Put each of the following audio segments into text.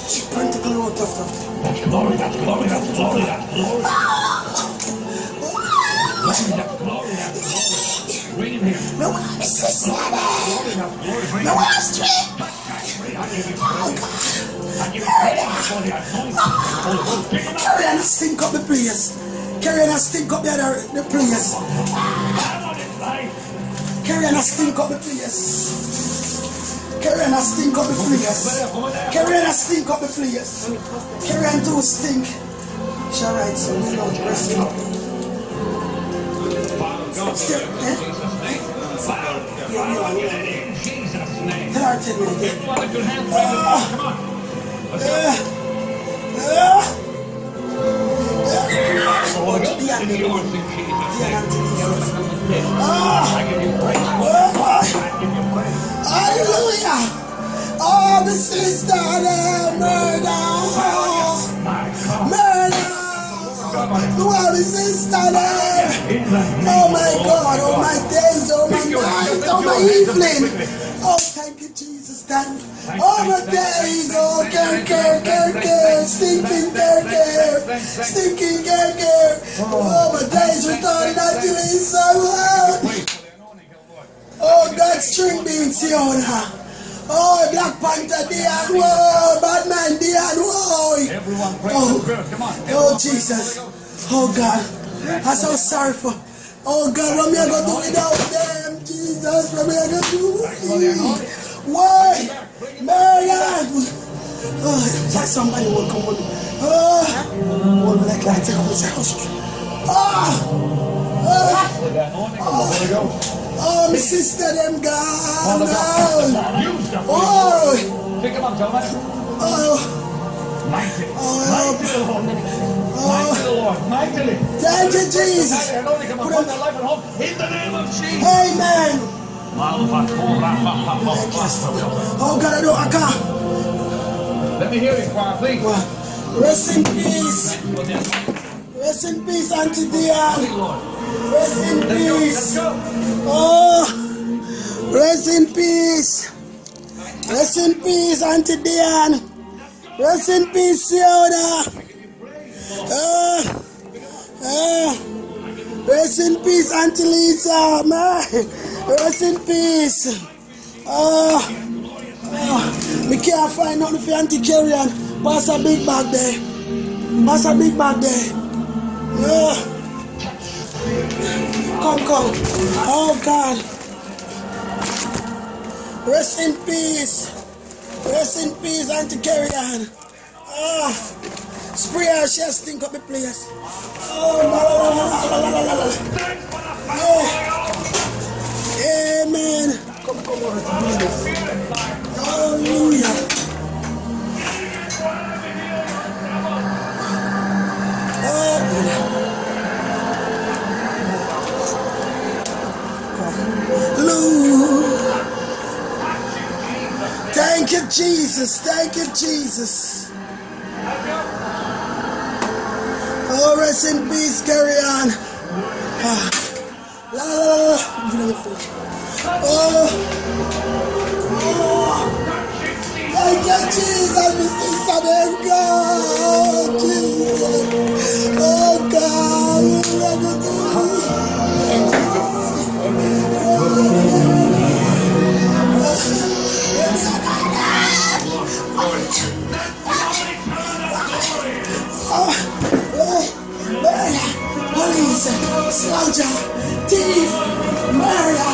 Pentacle road, tough. That's glory, that's glory, that's glory, that's glory. That's glory, that's glory. Bring him here. No, it's this one. No, it's straight. Carry on, stink up the place. Carry on, stink up the place. Carry on, stink up the place. Carry on, stink up the place. Carry on, stink up the place. Carry on to stink. Shall right, so we don't rest up. Still, eh? Tell her to me again. Hallelujah! Oh, the sister, murder! Murder! What is this, Daddy? Oh my God, oh my days, oh my night, oh my evening. Oh, thank you, Jesus, thank you. Oh my days, oh, stinking care. Oh my days, returning unto his son. Oh, God, string being Siona. Oh, Black Panther, Dian, whoa, Batman, Dian, whoa. Oh, Jesus. Oh, God. I'm so sorry for. Oh, God, what am I going to do without them? Jesus, what am I going to do? Why? Marian. Oh, like somebody will come with me. Oh, like take off his house. Oh, my sister, them gone. Oh, pick him up, gentlemen. Oh, mightily. Thank you, Jesus. Put on their life at home in the name of Jesus. Amen. Oh, God, I can't. Let me hear you, choir, please. Rest in peace. Rest in peace, Auntie Dian. Rest in peace. Oh, rest in peace. Rest in peace, Auntie Dian. Rest in peace, Siona. Rest in peace, Auntie Lisa. Rest in peace. We can't find nothing for Auntie Carrion. Pass a big bag there. Pass a big bag there. Come. Oh, God. Rest in peace. Rest in peace, Auntie Carrion. Spray her, she has stink up the place. Amen. Come over to me. Hallelujah. Thank you, Jesus. Thank you, Jesus. Oh, rest in peace, carry on. Thank you, Jesus. Mr. Son of God. Jesus. Oh, God. Police, soldier, thief, murder,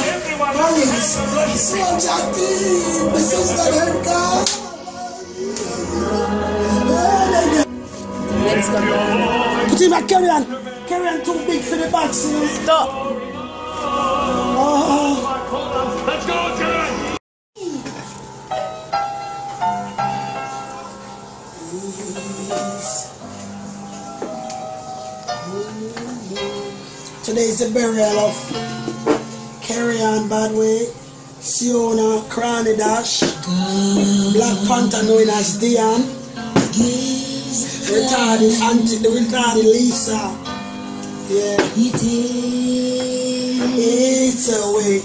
police, soldier, thief, my sister, her God. Put him back, carry on too big for the vaccine. Stop. Let's go, Jerry. Today is the burial of Carrion Badway, Siona Cranny Dash, Black Panther known as Dian, retarded Lisa. Yeah. It's away.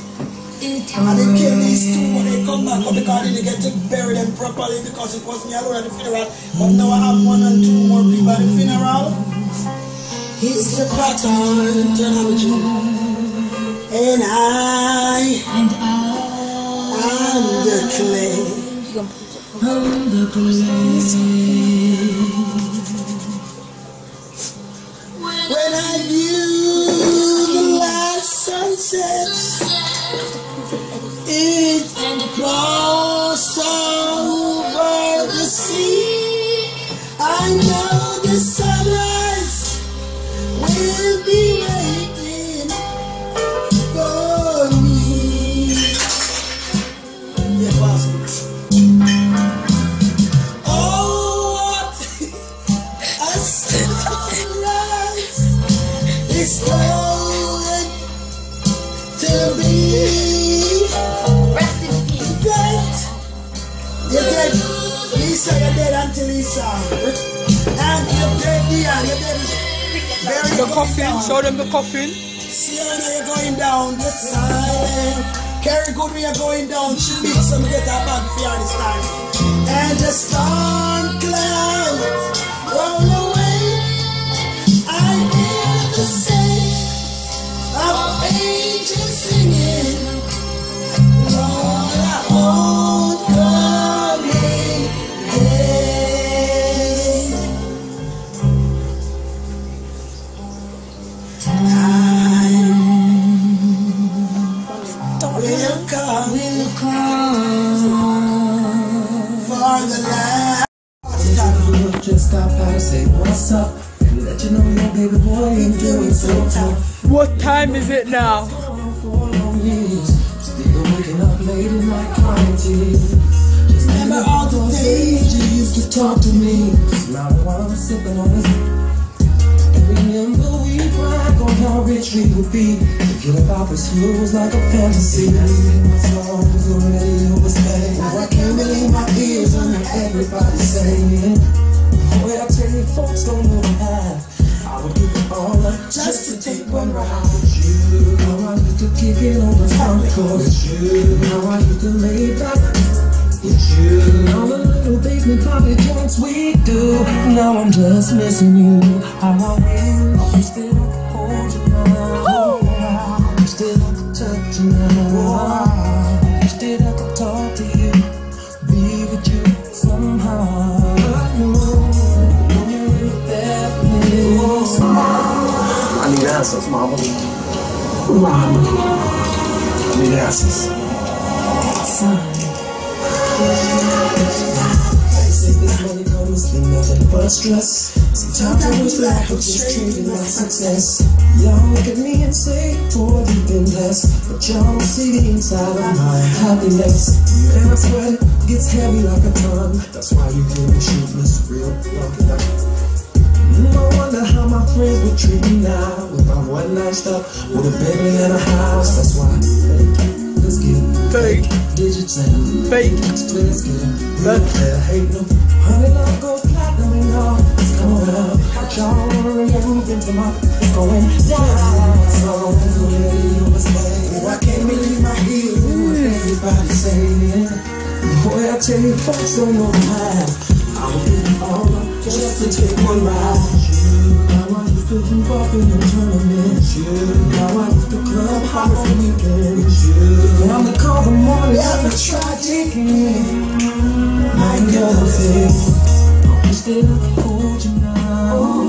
And they kill these two when they come back up because they didn't get to bury them properly because it was me alone at the funeral. But now I have 1 and 2 more people at the funeral. He's the pattern, and I am the clay. I'm the clay. When I view the last sunset, it flows over the sea. I know the sunrise will be waiting for me. Yeah, possible. Oh, what a sunrise is going to be. You're dead. Lisa, you're dead until Lisa. And you're dead, Dion. You're dead. Very the coffin. Show them the coffin. Sienna, you're going down. You're silent. Carrie Goodwin, you're going down. She beats them to get her back for this time. And the storm clouds roll away. I hear the saints of angels singing. Lord, I won't come in vain. Time will come for the last. Just stop by to say what's up and let you know your baby boy ain't doing so tough. What time is it now? For long years, still waking up late in my crying tears. Just Remember all the days you used to talk to me. Now while I'm sipping on this. And remember we cried on how rich we would be. Forget about this fool was like a fantasy. My song was already overstayed. Now I can't believe my ears and everybody saying. Boy, I tell you, folks don't know half. I would give it all up just to take one ride with you. Now I used to kick it on the front porch with you. Now I used to lay back with you. All the little basement party joints we do. Now I'm just missing you. How I wish still I could hold you now. Still I could touch you now. Still I could talk to you. Be with you somehow. I need answers, mama. I need answers. Son. They say this money comes with nothing but stress. Sometimes I wish that I could just treat it like success. Y'all look at me and say, boy, you've been blessed. But y'all don't see the inside of my happiness. And I swear it gets heavy like a ton. That's why you hear me shooting this real funky like. I wonder how my friends would treat me now with my one night stuff, with a baby and a house. That's why let's get Fake. digits and Fake. let's get real clear. Hate no honey love goes platinum and all it's come around. But y'all wanna remove into my going down. So already overstayed. I can't believe my ears and what everybody saying. Boy, I tell you, folks don't know how. I would give it all up just to take one ride. Now I used to move up in the tournament. Now I used to club hop on weekends. Now they call the morning after tragic. My girl says, I'm still hold you now.